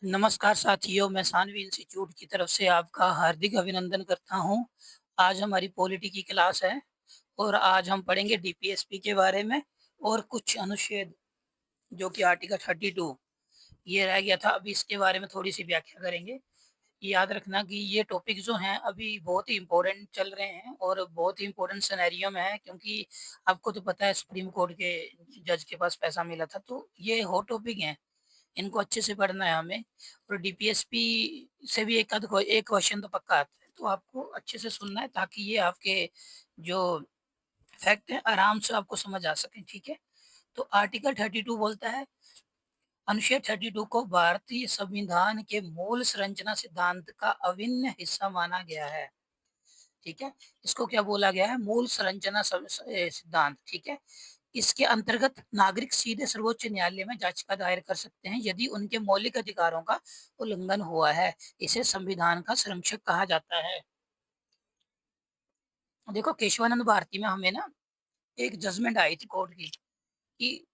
नमस्कार साथियों, मैं सानवी इंस्टीट्यूट की तरफ से आपका हार्दिक अभिनंदन करता हूँ। आज हमारी पॉलिटी की क्लास है और आज हम पढ़ेंगे डीपीएसपी के बारे में और कुछ अनुच्छेद जो कि आर्टिकल 32 ये रह गया था, अभी इसके बारे में थोड़ी-सी व्याख्या करेंगे। याद रखना कि ये टॉपिक जो हैं अभी बहुत ही इम्पोर्टेंट चल रहे हैं और बहुत ही इम्पोर्टेंट सिनेरियो में है, क्योंकि आपको तो पता है सुप्रीम कोर्ट के जज के पास पैसा मिला था, तो ये हॉट टॉपिक हैं। इनको अच्छे से पढ़ना है हमें और डीपीएसपी से भी एक क्वेश्चन तो पक्का आता है, तो आपको अच्छे से सुनना है ताकि ये आपके जो फैक्ट हैं आराम से आपको समझ आ सकें, ठीक है? तो आर्टिकल 32 बोलता है, अनुच्छेद 32 को भारतीय संविधान के मूल संरचना सिद्धांत का अभिन्न हिस्सा माना गया है, ठीक है? इसको क्या बोला गया है? मूल संरचना सिद्धांत, ठीक है? इसके अंतर्गत नागरिक सीधे सर्वोच्च न्यायालय में याचिका दायर कर सकते हैं यदि उनके मौलिक अधिकारों का उल्लंघन हुआ है। इसे संविधान का संरक्षक कहा जाता है। देखो, केशवानंद भारती में हमें ना एक जजमेंट आई थी कोर्ट की कि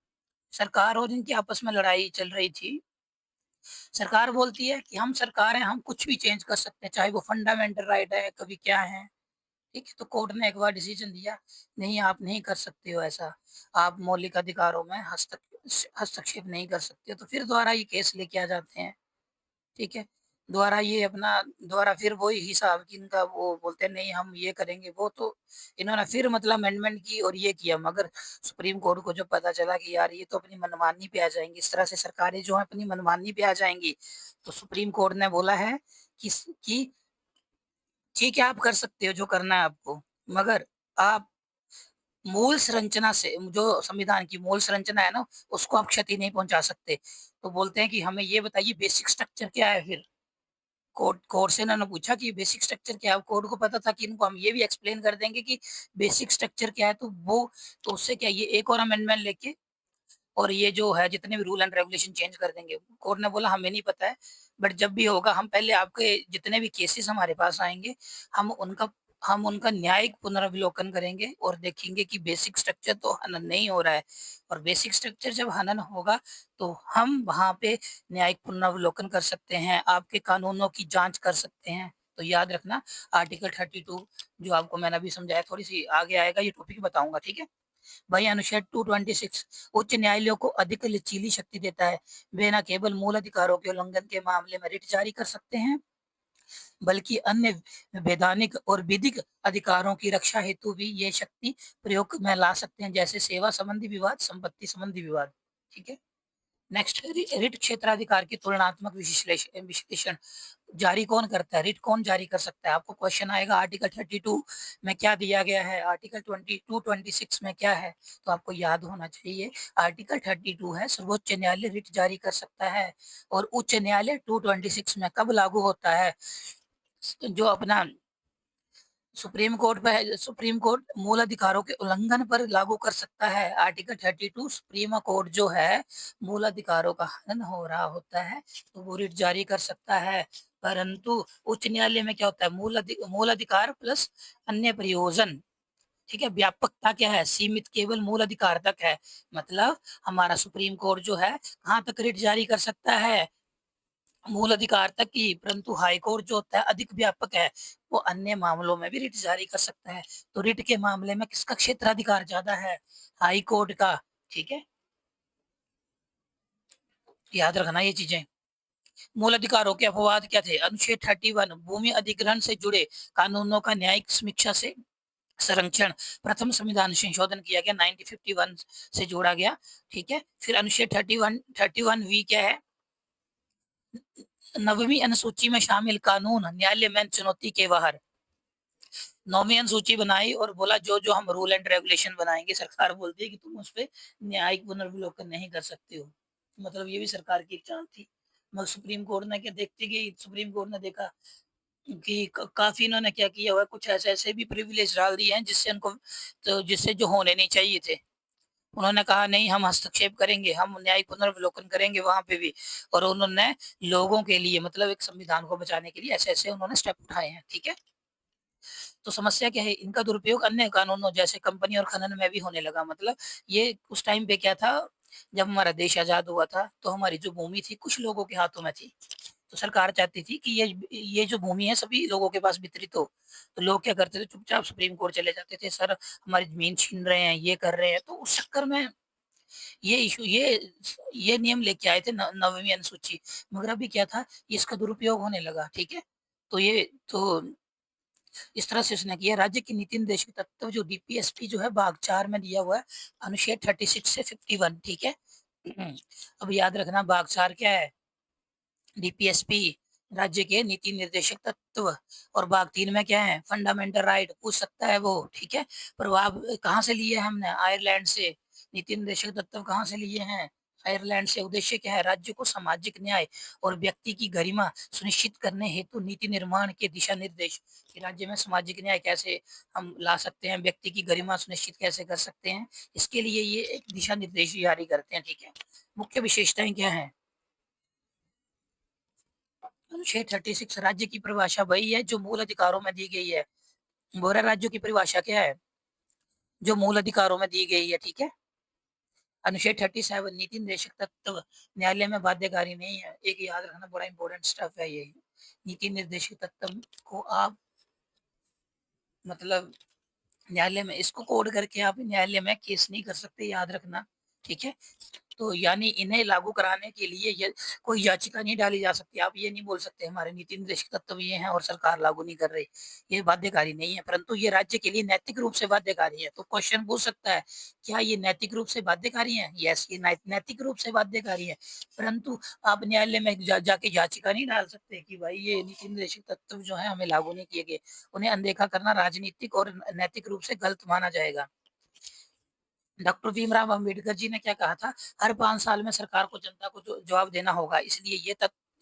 सरकार और इनकी आपस में लड़ाई चल रही थी। सरकार बोलती है कि हम सरकार हैं, हम कुछ भी चेंज कर सकते हैं, चाहे वो फंडामेंटल राइट है, कभी क्या है। ठीक है, तो कोर्ट ने एक बार डिसीजन दिया, नहीं आप नहीं कर सकते हो ऐसा, आप मौलिक अधिकारों में हस्तक्षेप नहीं कर सकते हो, तो फिर दोबारा ये केस लेके आ जाते हैं, ठीक है? दोबारा ये अपना दोबारा फिर वही हिसाब कि इनका वो बोलते हैं नहीं हम ये करेंगे, वो तो इन्होंने फिर मतलब अमेंडमेंट की और ये किया, मगर सुप्रीम कोर्ट को जब पता चला कि यार ये तो अपनी मनमानी पे आ जाएंगी, इस तरह से सरकारें जो है अपनी मनमानी पे आ जाएंगी, तो सुप्रीम कोर्ट ने बोला है कि ठीक है आप कर सकते हो जो करना है आपको, मगर आप मूल संरचना से जो संविधान की मूल संरचना है ना, उसको आप क्षति नहीं पहुँचा सकते। तो बोलते हैं कि हमें ये बताइए बेसिक स्ट्रक्चर क्या है फिर? कोर्ट से इन्होंने पूछा कि बेसिक स्ट्रक्चर क्या है? कोर्ट को पता था कि इनको हम ये भी एक्सप्लेन कर देंगे कि बेसिक स्ट्रक्चर क्या है, तो उससे क्या ये एक और अमेंडमेंट लेके और ये जो है जितने भी रूल एंड रेगुलेशन चेंज कर देंगे। कोर्ट ने बोला हमें नहीं पता है, बट जब भी होगा हम पहले आपके जितने भी केसेस हमारे पास आएँगे, हम उनका हम उनका न्यायिक पुनर्विलोकन करेंगे और देखेंगे कि बेसिक स्ट्रक्चर तो हनन नहीं हो रहा है, और बेसिक स्ट्रक्चर जब हनन होगा, तो हम वहाँ पे न्यायिक पुनर्विलोकन कर सकते हैं, आपके कानूनों की जाँच कर सकते हैं। तो याद रखना, आर्टिकल 32 जो आपको मैंने अभी समझाया, थोड़ी-सी आगे आएगा ये टॉपिक बताऊँगा, ठीक है? वहीं अनुच्छेद 226 उच्च न्यायालयों को अधिक लचीली शक्ति देता है। वे न केवल मूल अधिकारों के उल्लंघन के मामले में रिट जारी कर सकते हैं, बल्कि अन्य वैधानिक और विधिक अधिकारों की रक्षा हेतु भी ये शक्ति प्रयोग में ला सकते हैं, जैसे सेवा संबंधी विवाद, संपत्ति संबंधी विवाद। ठीक है? नेक्स्ट, रिट क्षेत्राधिकार की तुलनात्मक विश्लेषण जारी कौन करता है? रिट कौन जारी कर सकता है? आपको क्वेश्चन आएगा आर्टिकल 32 में क्या दिया गया है, आर्टिकल 22 26 में क्या है? तो आपको याद होना चाहिए, आर्टिकल 32 है सर्वोच्च न्यायालय रिट जारी कर सकता है, और उच्च न्यायालय 226 में कब लागू होता है? जो अपना सुप्रीम कोर्ट मूल अधिकारों के उल्लंघन पर लागू कर सकता है। आर्टिकल 32 सुप्रीम कोर्ट जो है मूल अधिकारों का हनन हो रहा होता है, तो वो रिट जारी कर सकता है। परंतु उच्च न्यायालय में क्या होता है? मूल अधिकार प्लस अन्य प्रयोजन, ठीक है? व्यापकता क्या है? सीमित केवल मूल अधिकार तक है। मतलब हमारा सुप्रीम कोर्ट जो है कहाँ तक रिट जारी कर सकता है? मूल अधिकार तक ही, परंतु हाई कोर्ट जो होता है अधिक व्यापक है, वो अन्य मामलों में भी रिट जारी कर सकता है। तो रिट के मामले में किसका क्षेत्राधिकार ज्यादा है? हाई कोर्ट का, ठीक है? याद रखना ये चीजें। मूल अधिकारों के अपवाद क्या थे? अनुच्छेद 31 भूमि अधिग्रहण से जुड़े कानूनों का न्यायिक समीक्षा से संरक्षण, प्रथम संविधान संशोधन किया गया 1951 से जोड़ा गया, ठीक है? फिर अनुच्छेद 31 वी क्या है? नवीं अनुसूची में शामिल कानून न्यायालय में चुनौती के बाहर। नौवीं अनुसूची बनाई और बोला जो जो हम रूल एंड रेगुलेशन बनाएंगे, सरकार बोलती है कि तुम उस पे न्यायिक पुनर्विलोकन नहीं कर सकते हो। मतलब ये भी सरकार की एक चाल थी, मगर सुप्रीम कोर्ट ने क्या देखती गई, सुप्रीम कोर्ट ने देखा कि काफी इन्होंने क्या किया हुआ है, कुछ ऐसे ऐसे भी प्रिविलेज डाल दिए हैं जिससे उनको, तो जिससे जो होने नहीं चाहिए थे। उन्होंने कहा नहीं हम हस्तक्षेप करेंगे, हम न्यायिक पुनर्विलोकन करेंगे वहां पे भी, और उन्होंने लोगों के लिए मतलब एक संविधान को बचाने के लिए ऐसे ऐसे उन्होंने स्टेप उठाए हैं, ठीक है? तो समस्या क्या है? इनका दुरुपयोग अन्य कानूनों जैसे कंपनी और खनन में भी होने लगा। मतलब ये उस टाइम पे क्या था, जब हमारा देश आज़ाद हुआ था, तो हमारी जो भूमि थी कुछ लोगों के हाथों में थी। तो सरकार चाहती थी कि ये जो भूमि है सभी लोगों के पास वितरित हो। तो लोग क्या करते थे, चुपचाप सुप्रीम कोर्ट चले जाते थे, सर हमारी ज़मीन छीन रहे हैं, ये कर रहे हैं। तो उस चक्कर में ये इश्यू ये नियम लेके आए थे न 9वीं अनुसूची। मगर अभी क्या था, इसका दुरुपयोग होने लगा, ठीक है? तो इस तरह से उसने किया। राज्य की नीति निर्देशक तत्व जो डीपीएसपी जो है भाग 4 में दिया हुआ है, अनुच्छेद 36 से 51, ठीक है? अब याद रखना भाग 4 क्या है? डीपीएसपी राज्य के नीति निर्देशक तत्व। और भाग 3 में क्या है? Fundamental right. पूछ सकता है वो, ठीक है? प्रभाव कहाँ से लिए हैं हमने? आयरलैंड से। नीति निर्देशक तत्व कहाँ से लिए हैं? आयरलैंड से। उद्देश्य क्या है? राज्य को सामाजिक न्याय और व्यक्ति की गरिमा सुनिश्चित करने हेतु नीति निर्माण के दिशा निर्देश। कि राज्य में सामाजिक न्याय कैसे हम ला सकते हैं, व्यक्ति की गरिमा सुनिश्चित कैसे कर सकते हैं, इसके लिए ये एक दिशा निर्देश जारी करते हैं, ठीक है? मुख्य विशेषताएं क्या है? अनुच्छेद 36 राज्य की परिभाषा वही है जो मूल अधिकारों में दी गई है। गोरा राज्यों की परिभाषा क्या है? जो मूल अधिकारों में दी गई है, ठीक है? अनुच्छेद 37 नीति निर्देशक तत्व न्यायालय में बाध्यकारी नहीं है। एक याद रखना, बड़ा इंपॉर्टेंट स्टफ है ये। नीति निर्देशक तत्व को आप मतलब न्यायालय में इसको कोड करके आप न्यायालय में केस नहीं कर सकते, याद रखना, ठीक है? तो यानी इन्हें लागू कराने के लिए ये कोई याचिका नहीं डाली जा सकती। आप ये नहीं बोल सकते हमारे नीति निर्देशक तत्व ये हैं और सरकार लागू नहीं कर रही। ये बाध्यकारी नहीं है, परंतु ये राज्य के लिए नैतिक रूप से बाध्यकारी है। तो क्वेश्चन पूछ सकता है, क्या ये नैतिक रूप से बाध्यकारी है? यस, ये नैतिक रूप से बाध्यकारी है। परंतु आप न्यायालय में जाके याचिका नहीं डाल सकते कि भाई ये नीति निर्देशक तत्व जो है हमें लागू नहीं किए गए। उन्हें अनदेखा करना राजनीतिक और नैतिक रूप से गलत माना जाएगा। डॉक्टर भीमराव अंबेडकर जी ने क्या कहा था? हर 5 साल में सरकार को जनता को जो जवाब देना होगा, इसलिए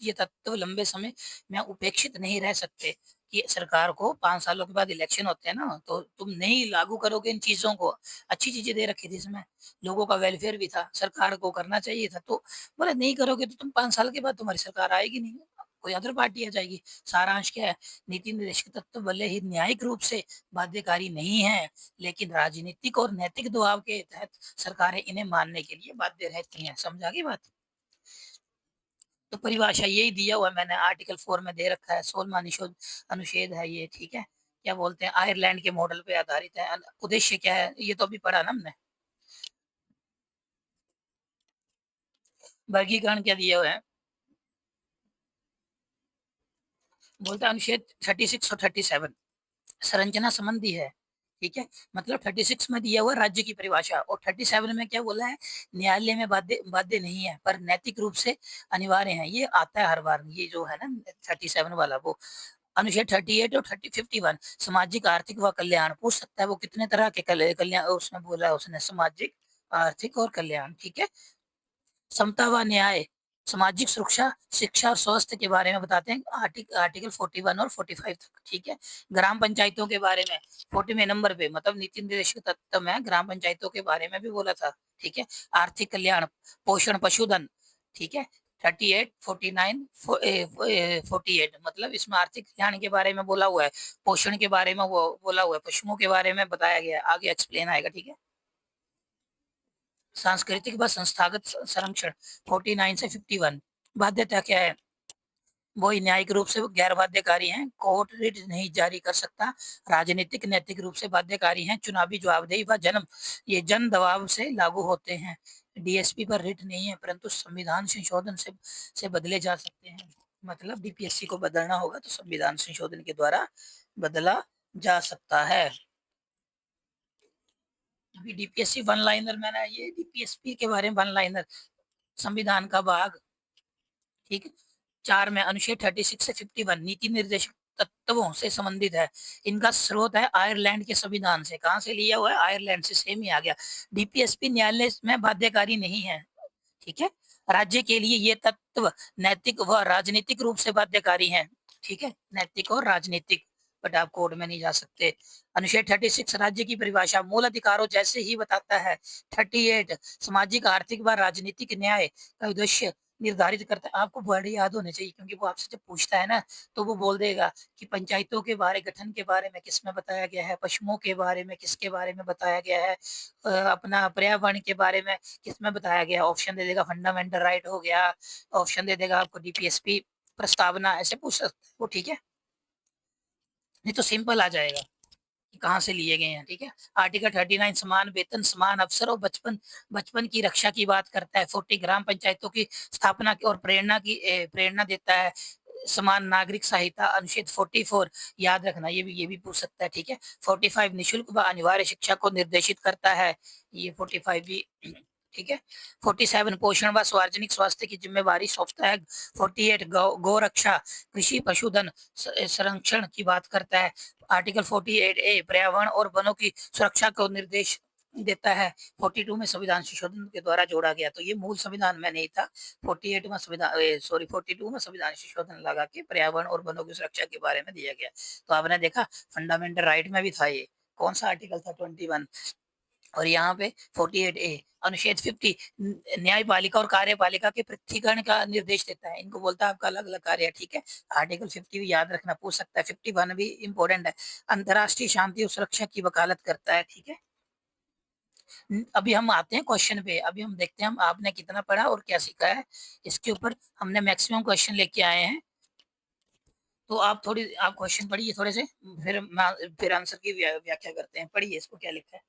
ये तत्व लंबे समय में उपेक्षित नहीं रह सकते। कि सरकार को 5 सालों के बाद इलेक्शन होते हैं ना, तो तुम नहीं लागू करोगे इन चीज़ों को। अच्छी चीज़ें दे रखी थी इसमें, लोगों का वेलफेयर भी था, सरकार को करना चाहिए था। तो बोले नहीं करोगे तो तुम 5 साल के बाद तुम्हारी सरकार आएगी नहीं, कोई अदर पार्टी आ जाएगी। सारांश क्या है? नीति निर्देशक तत्व भले ही न्यायिक रूप से बाध्यकारी नहीं है, लेकिन राजनीतिक और नैतिक दबाव के तहत सरकारें इन्हें मानने के लिए बाध्य रहती हैं। समझा गई बात? तो परिभाषा यही दिया हुआ है मैंने, आर्टिकल 4 में दे रखा है। 16वां अनुच्छेद है ये, ठीक है? क्या बोलते हैं, आयरलैंड के मॉडल पे आधारित है। उद्देश्य क्या है, ये तो अभी पढ़ा ना हमने। वर्गीकरण क्या दिया हुआ है? बोलता है अनुच्छेद 36 और 37 संरचना संबंधी है, ठीक है? मतलब 36 में दिया हुआ राज्य की परिभाषा, और 37 में क्या बोला है? न्यायालय में बाध्य बाध्य नहीं है पर नैतिक रूप से अनिवार्य है। ये आता है हर बार, ये जो है ना 37 वाला वो। अनुच्छेद 38 और 51 सामाजिक आर्थिक व कल्याण। पूछ सकता है वो कितने तरह के कल्याण उसमें बोला है उसने, सामाजिक आर्थिक और कल्याण, ठीक है? समता व न्याय, सामाजिक सुरक्षा, शिक्षा और स्वास्थ्य के बारे में बताते हैं, आर्टिकल 41 और 45 तक, ठीक है? ग्राम पंचायतों के बारे में 40वें नंबर पे, मतलब नीति निर्देशक तत्व में ग्राम पंचायतों के बारे में भी बोला था, ठीक है? आर्थिक कल्याण, पोषण, पशुधन, ठीक है? 38, 49, 48, मतलब इसमें आर्थिक कल्याण के बारे में बोला हुआ है, पोषण के बारे में वो बोला हुआ है, पशुओं के बारे में बताया गया है। आगे एक्सप्लेन आएगा, ठीक है? सांस्कृतिक व संस्थागत संरक्षण 49 से 51। बाध्यता क्या है? वही न्यायिक रूप से गैर बाध्यकारी हैं, कोर्ट रिट नहीं जारी कर सकता। राजनीतिक नैतिक रूप से बाध्यकारी हैं, चुनावी जवाबदेही व ये जन दबाव से लागू होते हैं। डीएसपी पर रिट नहीं है, परंतु संविधान संशोधन से बदले जा सकते हैं। मतलब डीपीएससी को बदलना होगा तो संविधान संशोधन के द्वारा बदला जा सकता है। अभी डीपीएससी वन लाइनर, मैंने ये डीपीएसपी के बारे में वन लाइनर, संविधान का भाग, ठीक है, 4 में अनुच्छेद 36 से 51 नीति निर्देशक तत्वों से संबंधित है। इनका स्रोत है आयरलैंड के संविधान से। कहाँ से लिया हुआ है? आयरलैंड से, सेम ही आ गया। डीपीएसपी न्यायालय में बाध्यकारी नहीं है, ठीक है? राज्य के लिए ये तत्व नैतिक व राजनीतिक रूप से बाध्यकारी हैं, ठीक है? नैतिक और राजनीतिक, बट आप कोर्ट में नहीं जा सकते। अनुच्छेद 36 राज्य की परिभाषा मूल अधिकारों जैसे ही बताता है। 38 सामाजिक आर्थिक व राजनीतिक न्याय का उद्देश्य निर्धारित करता है। आपको वर्ड याद होने चाहिए, क्योंकि वो आपसे जब पूछता है ना, तो वो बोल देगा कि पंचायतों के बारे गठन के बारे में किसमें बताया गया है, पशुओं के बारे में किसके बारे में बताया गया है, अपना पर्यावरण के बारे में किसमें बताया गया। ऑप्शन दे देगा, फंडामेंटल राइट हो गया, ऑप्शन दे देगा आपको डीपीएसपी प्रस्तावना ऐसे पूछ सकते हैं वो, ठीक है। नहीं तो सिंपल आ जाएगा कि कहाँ से लिए गए हैं, ठीक है। आर्टिकल 39 समान वेतन समान अवसर और बचपन बचपन की रक्षा की बात करता है। 40 ग्राम पंचायतों की स्थापना की और प्रेरणा देता है। समान नागरिक संहिता अनुच्छेद 44 याद रखना, ये भी पूछ सकता है, ठीक है। 45 निशुल्क व अनिवार्य शिक्षा को निर्देशित करता है, ये 45 भी, ठीक है। 47 पोषण व सार्वजनिक स्वास्थ्य की जिम्मेवारी सौंपता है। 48 गौ रक्षा कृषि पशुधन संरक्षण की बात करता है। आर्टिकल 48A पर्यावरण और वनों की सुरक्षा को निर्देश देता है। 42 में संविधान संशोधन के द्वारा जोड़ा गया, तो ये मूल संविधान में नहीं था। 48 में संविधान, सॉरी 42 में संविधान संशोधन लगा के पर्यावरण और वनों की सुरक्षा के बारे में दिया गया। तो आपने देखा फंडामेंटल राइट में भी था ये, कौन सा आर्टिकल था 21, और यहाँ पे 48A अनुच्छेद 50 न्यायपालिका और कार्यपालिका के पृथकीकरण का निर्देश देता है। इनको बोलता है आपका अलग अलग कार्य है, ठीक है। आर्टिकल 50 भी याद रखना, पूछ सकता है। 51 भी इंपॉर्टेंट है, अंतर्राष्ट्रीय शांति और सुरक्षा की वकालत करता है, ठीक है। अभी हम आते हैं क्वेश्चन पे, अभी हम देखते हैं हम आपने कितना पढ़ा और क्या सीखा है। इसके ऊपर हमने मैक्सिमम क्वेश्चन लेके आए हैं, तो आप क्वेश्चन पढ़िए थोड़े से, फिर आंसर की व्याख्या करते हैं। पढ़िए इसको, क्या लिखा है।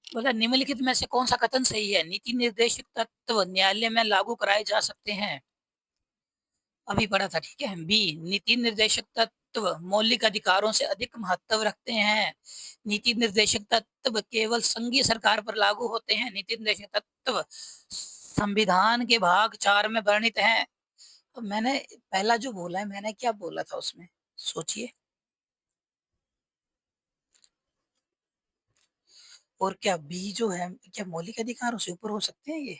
बोला निम्नलिखित में से कौन सा कथन सही है। नीति निर्देशक तत्व न्यायालय में लागू कराए जा सकते हैं, अभी पढ़ा था, ठीक है। बी, नीति निर्देशक तत्व मौलिक अधिकारों से अधिक महत्व रखते हैं। नीति निर्देशक तत्व केवल संघीय सरकार पर लागू होते हैं। नीति निर्देशक तत्व संविधान के भाग 4 में वर्णित हैं। अब मैंने पहला जो बोला है, मैंने क्या बोला था उसमें, सोचिए। और क्या बी जो है, क्या मौलिक अधिकारों से ऊपर हो सकते हैं ये।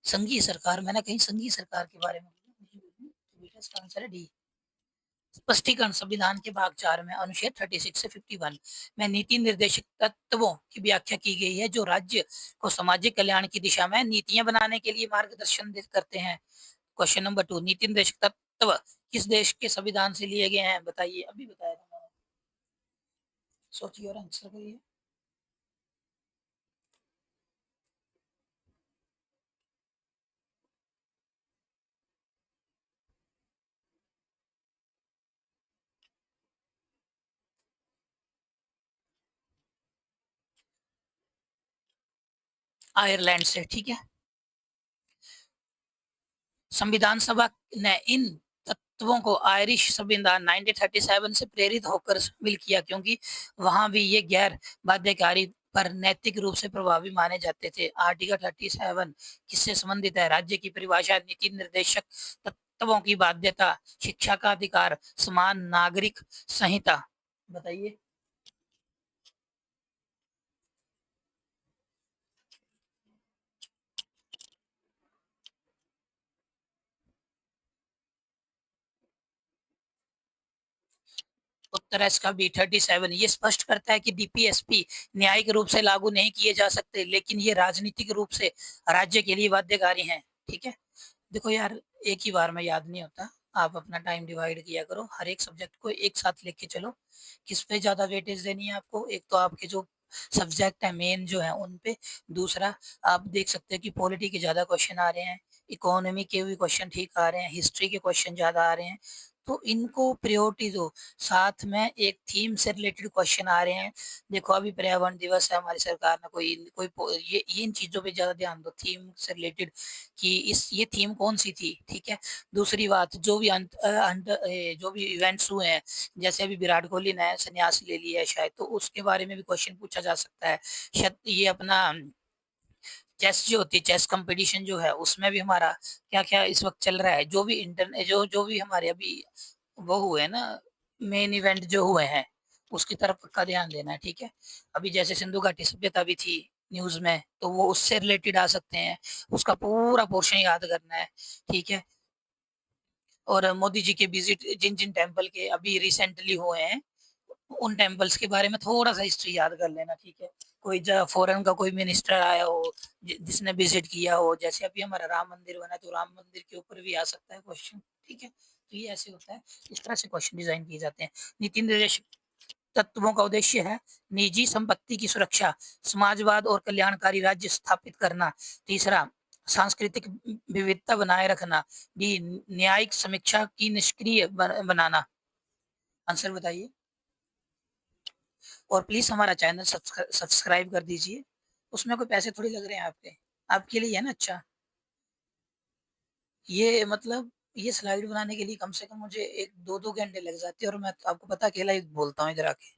संघीय सरकार, मैंने कहीं संघीय सरकार के बारे में बोला नहीं, तो बेटा इसका आंसर है डी। स्पष्टीकरण संविधान के भाग 4 में अनुच्छेद 36 से 51 में नीति निर्देशक तत्वों की व्याख्या की गई है, जो राज्य को सामाजिक कल्याण की दिशा में नीतियां बनाने के लिए मार्गदर्शन करते हैं। क्वेश्चन नंबर 2, नीति निर्देशक तत्व किस देश के संविधान से लिए गए हैं, बताइए। अभी बताया था मैंने, सोचिए और आंसर करिए। आयरलैंड से, ठीक है। संविधान सभा ने इन तत्वों को आयरिश संविधान 1937 से प्रेरित होकर शामिल किया, क्योंकि वहां भी ये गैर बाध्यकारी पर नैतिक रूप से प्रभावी माने जाते थे। आर्टिकल 37 किससे संबंधित है। राज्य की परिभाषा, नीति निर्देशक तत्वों की बाध्यता, शिक्षा का अधिकार, समान नागरिक संहिता, बताइए। उत्तर है इसका बी 37। ये स्पष्ट करता है कि डीपीएसपी न्यायिक रूप से लागू नहीं किए जा सकते, लेकिन ये राजनीतिक रूप से राज्य के लिए बाध्यकारी हैं, ठीक है। देखो यार, एक ही बार में याद नहीं होता, आप अपना टाइम डिवाइड किया करो, हर एक सब्जेक्ट को एक साथ लेके चलो। किस पे ज्यादा वेटेज देनी है आपको, एक तो आपके जो सब्जेक्ट है मेन जो है उन पे, दूसरा आप देख सकते हैं कि पॉलिटी के ज्यादा क्वेश्चन आ रहे हैं, इकोनॉमी के भी क्वेश्चन ठीक आ रहे हैं, हिस्ट्री के क्वेश्चन ज्यादा आ रहे हैं, तो इनको प्रायोरिटी दो। साथ में एक थीम से रिलेटेड क्वेश्चन आ रहे हैं। देखो अभी पर्यावरण दिवस है, हमारी सरकार ने कोई कोई ये इन चीजों पे ज्यादा ध्यान दो, थीम से रिलेटेड, कि इस ये थीम कौन सी थी, ठीक है। दूसरी बात, जो भी इवेंट्स हुए हैं, जैसे अभी विराट कोहली ने संन्यास ले लिया है शायद, तो उसके बारे में भी क्वेश्चन पूछा जा सकता है। शायद ये अपना चेस जो होती है, चेस कंपटीशन जो है, उसमें भी हमारा क्या क्या इस वक्त चल रहा है, जो भी इंटरनेट जो भी हमारे अभी वो हुए ना, मेन इवेंट जो हुए हैं, उसकी तरफ पक्का ध्यान देना है, ठीक है। अभी जैसे सिंधु घाटी सभ्यता भी थी न्यूज में, तो वो उससे रिलेटेड आ सकते हैं, उसका पूरा पोर्शन याद करना है, ठीक है। और मोदी जी के विजिट जिन जिन टेम्पल के अभी रिसेंटली हुए हैं, उन टेम्पल्स के बारे में थोड़ा सा हिस्ट्री याद कर लेना, ठीक है। कोई फॉरेन का कोई मिनिस्टर आया हो जिसने विजिट किया हो, जैसे अभी हमारा राम मंदिर बना, तो राम मंदिर के ऊपर भी आ सकता है क्वेश्चन, ठीक है। तो ये ऐसे होता है, इस तरह से क्वेश्चन डिजाइन किए जाते हैं। नीति निर्देशक तत्वों का उद्देश्य है निजी संपत्ति की सुरक्षा, समाजवाद और कल्याणकारी राज्य स्थापित करना। तीसरा, सांस्कृतिक विविधता बनाए रखना। डी, न्यायिक समीक्षा की निष्क्रिय बनाना। आंसर बताइए। और प्लीज हमारा चैनल सब्सक्राइब कर दीजिए, उसमें कोई पैसे थोड़ी लग रहे हैं आपके, आपके लिए है ना। अच्छा, ये मतलब ये स्लाइड बनाने के लिए कम से कम मुझे एक दो दो घंटे लग जाते हैं, और मैं आपको पता अकेला ही बोलता हूँ इधर आके।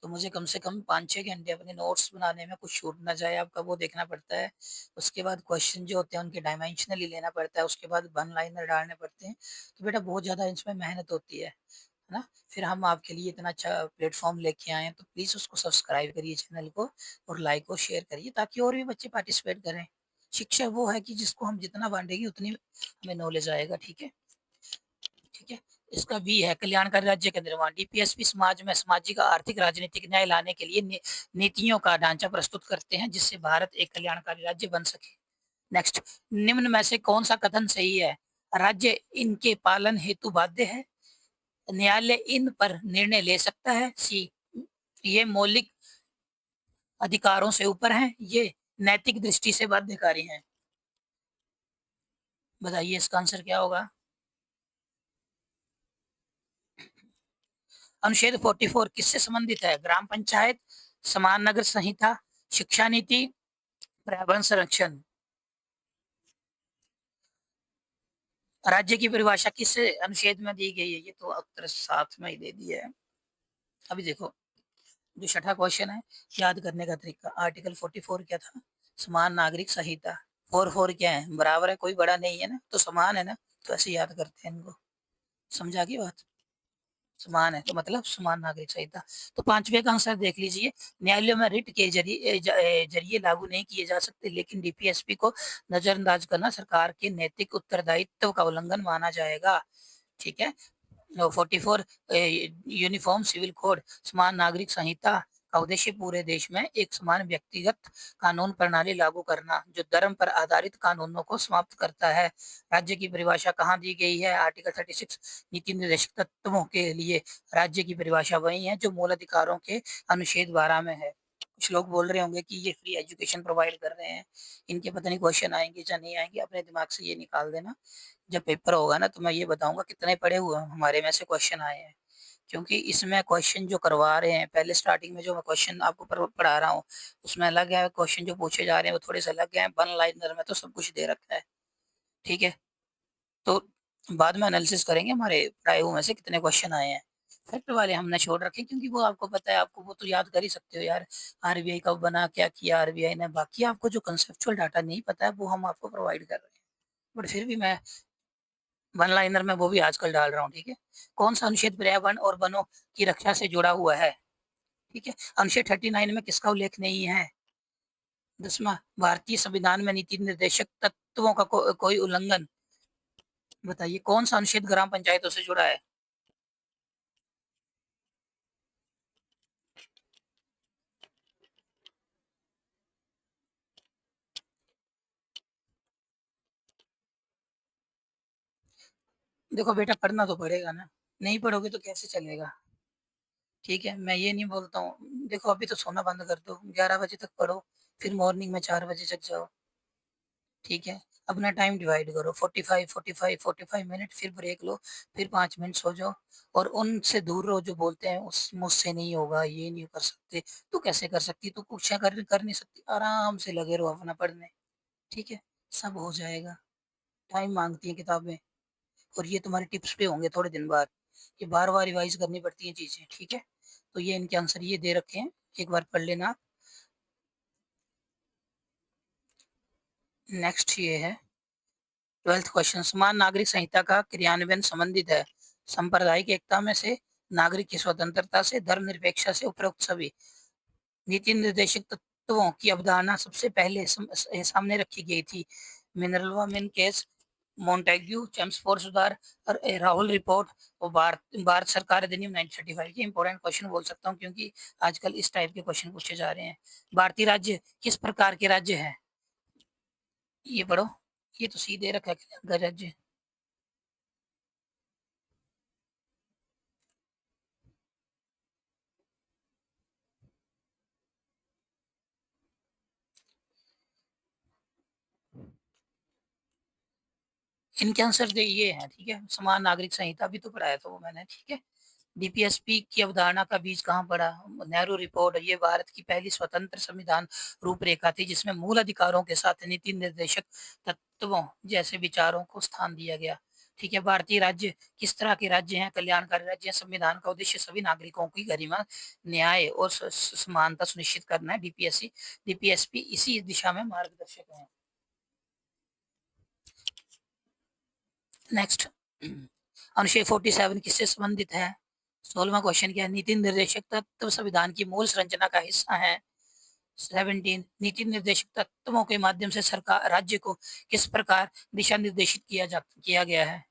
तो मुझे कम से कम 5-6 घंटे अपने नोट्स बनाने में कुछ छूट ना जाए आपका वो देखना पड़ता है। उसके बाद क्वेश्चन जो होते हैं उनके डायमेंशनली लेना पड़ता है, उसके बाद वन लाइनर डालने पड़ते हैं। तो बेटा बहुत ज़्यादा इसमें मेहनत होती है ना। फिर हम आपके लिए इतना अच्छा प्लेटफॉर्म लेके आए हैं, तो प्लीज़ उसको सब्सक्राइब करिए चैनल को, और लाइक और शेयर करिए ताकि और भी बच्चे पार्टिसिपेट करें। शिक्षा वो है कि जिसको हम जितना बांटेंगे उतनी हमें नॉलेज आएगा, ठीक है। ठीक है। इसका बी है कल्याणकारी राज्य का निर्माण। डीपीएसपी समाज में सामाजिक आर्थिक राजनीतिक न्याय लाने के लिए नीतियों का ढांचा प्रस्तुत करते हैं जिससे भारत एक कल्याणकारी राज्य बन सके। नेक्स्ट, निम्न में से कौन सा कथन सही है? राज्य इनके पालन हेतु बाध्य है। न्यायालय इन पर निर्णय ले सकता है। सी, ये मौलिक अधिकारों से ऊपर हैं। ये नैतिक दृष्टि से बाध्यकारी हैं। बताइए इसका आंसर क्या होगा? अनुच्छेद 44 किससे संबंधित है? ग्राम पंचायत, समान नगर संहिता, शिक्षा नीति, पर्यावरण संरक्षण। राज्य की परिभाषा किस अनुच्छेद में दी गई है? ये तो उत्तर साथ में ही दे दिया है। अभी देखो, जो छठा क्वेश्चन है, याद करने का तरीका। आर्टिकल 44 क्या था? समान नागरिक संहिता। 44 क्या है? बराबर है, कोई बड़ा नहीं है ना, तो समान है ना, तो ऐसे याद करते हैं इनको। समझा की बात? समान है तो मतलब समान नागरिक संहिता। तो पांचवे का आंसर देख लीजिए। न्यायालयों में रिट के जरिए लागू नहीं किए जा सकते, लेकिन डीपीएसपी को नजरअंदाज करना सरकार के नैतिक उत्तरदायित्व का उल्लंघन माना जाएगा, ठीक है। 44 यूनिफॉर्म सिविल कोड, समान नागरिक संहिता का उद्देश्य पूरे देश में एक समान व्यक्तिगत कानून प्रणाली लागू करना जो धर्म पर आधारित कानूनों को समाप्त करता है। राज्य की परिभाषा कहाँ दी गई है? आर्टिकल 36। नीति निर्देशक तत्वों के लिए राज्य की परिभाषा वही है जो मूल अधिकारों के अनुच्छेद 12 में है। कुछ लोग बोल रहे होंगे कि ये फ्री एजुकेशन प्रोवाइड कर रहे हैं, इनके पता नहीं क्वेश्चन आएंगे या नहीं आएंगे, अपने दिमाग से ये निकाल देना। जब पेपर होगा ना तो मैं ये बताऊंगा कितने पढ़े हुए हैं हमारे में से क्वेश्चन आए हैं। क्योंकि इसमें क्वेश्चन जो करवा रहे हैं, पहले स्टार्टिंग में जो मैं क्वेश्चन आपको पढ़ा रहा हूँ उसमें अलग है, क्वेश्चन जो पूछे जा रहे हैं वो थोड़े से अलग हैं। वन लाइनर में तो सब कुछ दे रखा है, ठीक है। तो बाद में एनालिसिस करेंगे हमारे पढ़ाए हुए में से कितने क्वेश्चन आए हैं। फैक्ट वाले हमने छोड़ रखे क्योंकि वो आपको पता है, आपको वो तो याद कर ही सकते हो यार। आरबीआई कब बना, क्या किया आरबीआई ने, बाकी आपको जो कंसेप्चुअल डाटा नहीं पता है वो हम आपको प्रोवाइड कर रहे हैं। बट फिर भी मैं वन लाइनर में वो भी आजकल डाल रहा हूँ, ठीक है। कौन सा अनुच्छेद पर्यावरण और वनों की रक्षा से जुड़ा हुआ है? ठीक है। अनुच्छेद 39 में किसका उल्लेख नहीं है? 10वां, भारतीय संविधान में नीति निर्देशक तत्वों का कोई उल्लंघन। बताइए कौन सा अनुच्छेद ग्राम पंचायतों से जुड़ा है? देखो बेटा, पढ़ना तो पड़ेगा ना, नहीं पढ़ोगे तो कैसे चलेगा। ठीक है, मैं ये नहीं बोलता हूँ, देखो अभी तो सोना बंद कर दो, 11 बजे तक पढ़ो, फिर मॉर्निंग में 4 बजे जग जाओ, ठीक है। अपना टाइम डिवाइड करो, 45 मिनट, फिर ब्रेक लो, फिर 5 मिनट सो जाओ। और उनसे दूर रहो जो बोलते हैं उस मुझसे नहीं होगा, ये नहीं कर सकते। तू कैसे कर सकती? तू कुछ कर नहीं सकती? आराम से लगे रहो अपना पढ़ने, ठीक है। सब हो जाएगा। टाइम मांगती है किताबें, और ये तुम्हारे टिप्स पे होंगे थोड़े दिन बाद। ये बार बार रिवाइज करनी पड़ती हैं चीजें, ठीक है। तो ये इनके आंसर ये दे रखे हैं, एक बार पढ़ लेना आप। नेक्स्ट ये है 12th क्वेश्चन। समान नागरिक संहिता का क्रियान्वयन संबंधित है सांप्रदायिक एकता में से, नागरिक की स्वतंत्रता से, धर्मनिरपेक्षता से, उपरोक्त सभी। नीति निर्देशक तत्वों की अवधारणा सबसे पहले सामने रखी गई थी मिनरवा मिन केस मोन्टेग्यू, चेम्सफोर्ड सुधार और राहुल रिपोर्ट और भारत भारत सरकार अधिनियम 1935 के इंपॉर्टेंट क्वेश्चन बोल सकता हूँ, क्योंकि आजकल इस टाइप के क्वेश्चन पूछे जा रहे हैं। भारतीय राज्य किस प्रकार के राज्य हैं? ये पढ़ो, ये तो सीधे रखा है गणराज्य। इनके आंसर जो ये है, ठीक है, समान नागरिक संहिता भी तो पढ़ाया था वो मैंने, ठीक है। डीपीएसपी की अवधारणा का बीज कहाँ पड़ा? नेहरू रिपोर्ट, ये भारत की पहली स्वतंत्र संविधान रूपरेखा थी जिसमें मूल अधिकारों के साथ नीति निर्देशक तत्वों जैसे विचारों को स्थान दिया गया। ठीक है। भारतीय राज्य किस तरह के राज्य हैं? कल्याणकारी राज्य हैं। संविधान का उद्देश्य सभी नागरिकों की गरिमा, न्याय और समानता सुनिश्चित करना है। डीपीएससी डीपीएसपी इसी दिशा में मार्गदर्शक है। नेक्स्ट, अनुच्छेद 47 किससे संबंधित है? 16वां क्वेश्चन क्या है? नीति निर्देशक तत्व संविधान की मूल संरचना का हिस्सा है। 17, नीति निर्देशक तत्वों के माध्यम से सरकार राज्य को किस प्रकार दिशा निर्देशित किया गया है?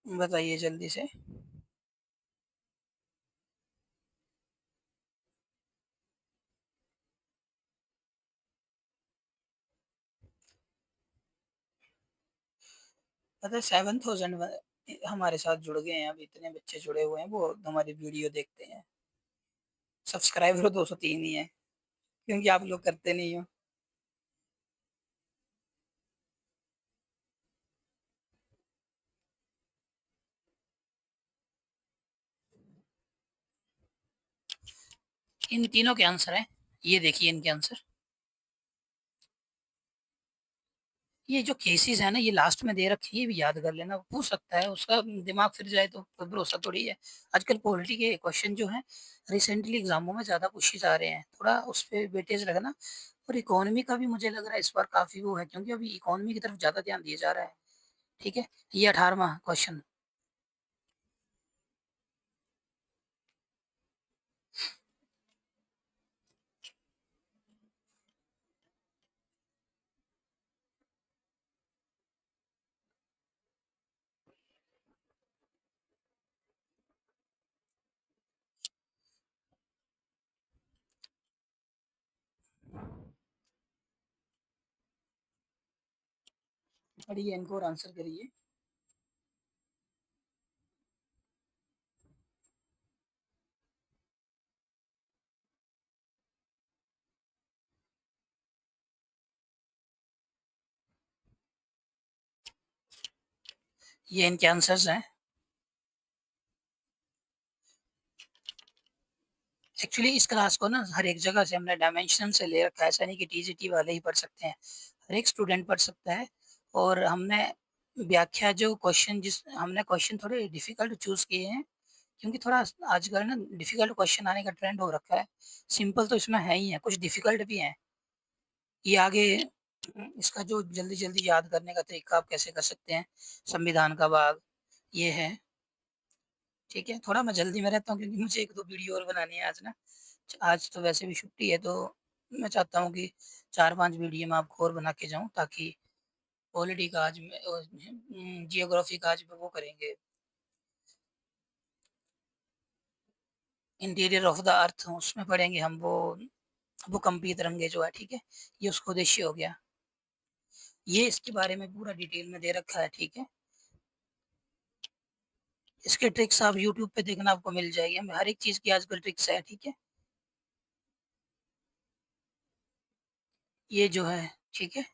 बताइए जल्दी से। पता है 7000 हमारे साथ जुड़ गए हैं, अब इतने बच्चे जुड़े हुए हैं, वो हमारी वीडियो देखते हैं। सब्सक्राइबर 203 ही है, क्योंकि आप लोग करते नहीं हो। इन तीनों के आंसर है, ये देखिए इनके आंसर। ये जो केसेस है ना, ये लास्ट में दे रखे हैं, ये भी याद कर लेना, पूछ सकता है, उसका दिमाग फिर जाए तो कोई भरोसा थोड़ी है। आजकल पॉलिटी के क्वेश्चन जो हैं रिसेंटली एग्जामों में ज्यादा पूछे जा रहे हैं, थोड़ा उस पर वेटेज रखना। और इकोनॉमी का भी मुझे लग रहा है इस बार काफी वो है, क्योंकि अभी इकोनॉमी की तरफ ज्यादा ध्यान दिया जा रहा है। ठीक है। ये 18वां क्वेश्चन। पढ़िए इनको और आंसर करिए। ये इनके आंसर्स हैं। एक्चुअली इस क्लास को ना हर एक जगह से हमने डायमेंशन से ले रखा है, ऐसा नहीं कि टीजीटी वाले ही पढ़ सकते हैं, हर एक स्टूडेंट पढ़ सकता है। और हमने व्याख्या जो क्वेश्चन, जिस हमने क्वेश्चन थोड़े डिफिकल्ट चूज किए हैं, क्योंकि थोड़ा आजकल ना डिफिकल्ट क्वेश्चन आने का ट्रेंड हो रखा है। सिंपल तो इसमें है ही है, कुछ डिफिकल्ट भी हैं। ये आगे इसका जो जल्दी जल्दी याद करने का तरीका आप कैसे कर सकते हैं, संविधान का भाग ये है। ठीक है, थोड़ा मैं जल्दी में रहता हूँ क्योंकि मुझे एक दो वीडियो और बनानी है आज ना। आज तो वैसे भी छुट्टी है, तो मैं चाहता हूँ कि 4-5 वीडियो में आपको और बना के जाऊँ, ताकि पॉलिटी का आज जियोग्राफी का आज वो करेंगे, इंटीरियर ऑफ द अर्थ उसमें पढ़ेंगे हम वो भूकंपीय तरंगे जो है, ठीक है। ये उसका उद्देश्य हो गया। ये इसके बारे में पूरा डिटेल में दे रखा है, ठीक है। इसके ट्रिक्स आप यूट्यूब पे देखना, आपको मिल जाएगी, हमें हर एक चीज़ की आजकल ट्रिक्स है, ठीक है। ये जो है, ठीक है।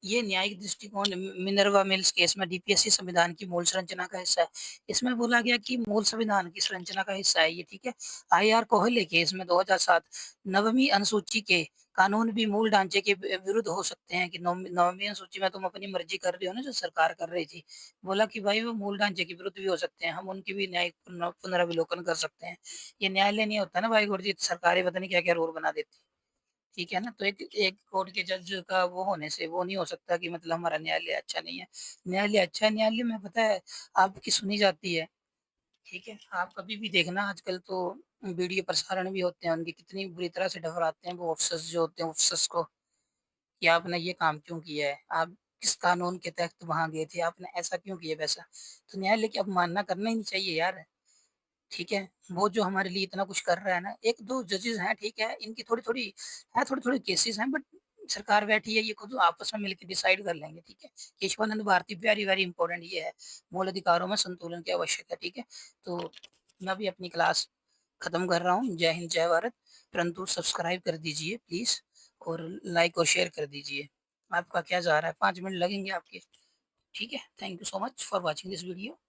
ये न्यायिक दृष्टिकोण मिनर्वा मिल्स केस में डीपीएससी संविधान की मूल संरचना का हिस्सा है। इसमें बोला गया कि मूल संविधान की संरचना का हिस्सा है ये, ठीक है। आईआर कोहले केस में 2007 नववीं अनुसूची के कानून भी मूल ढांचे के विरुद्ध हो सकते हैं कि नववीं अनुसूची में तुम अपनी मर्जी कर रही हो ना, जो सरकार कर रही थी। बोला कि भाई वो मूल ढांचे के विरुद्ध भी हो सकते हैं, हम उनकी भी न्यायिक पुनरावलोकन कर सकते हैं। ये न्यायालय नहीं होता ना भाई गुरजीत, सरकारें पता नहीं क्या क्या रूल बना देती है। ठीक है ना? तो एक एक कोर्ट के जज का वो होने से वो नहीं हो सकता कि मतलब हमारा न्यायालय अच्छा नहीं है। न्यायालय अच्छा है, न्यायालय में पता है आपकी सुनी जाती है, ठीक है? आप कभी भी देखना आजकल तो वीडियो प्रसारण भी होते हैं, उनकी कितनी बुरी तरह से डराते हैं वो ऑफिसर्स जो होते हैं ऑफिसर्स को, कि आपने ये काम क्यों किया है? आप किस कानून के तहत वहाँ गए थे? आपने ऐसा क्यों किया वैसा? तो न्यायालय की अवमानना करना ही नहीं चाहिए यार। ठीक है, वो जो हमारे लिए इतना कुछ कर रहा है ना, 1-2 जजेस हैं, ठीक है, इनकी थोड़ी-थोड़ी है, थोड़ी-थोड़ी केसेस हैं, बट सरकार बैठी है, ये खुद आपस में मिलके डिसाइड कर लेंगे, ठीक है। Kesavananda Bharati very, very important ये है, मूल अधिकारों में संतुलन की आवश्यक है, ठीक है। तो मैं भी अपनी क्लास खत्म कर रहा हूँ, जय हिंद, जय भारत, परंतु सब्सक्राइब कर दीजिए प्लीज़ और लाइक और शेयर कर दीजिए। आपका क्या जा रहा है? 5 मिनट लगेंगे आपके, ठीक है। Thank you so much for watching this video.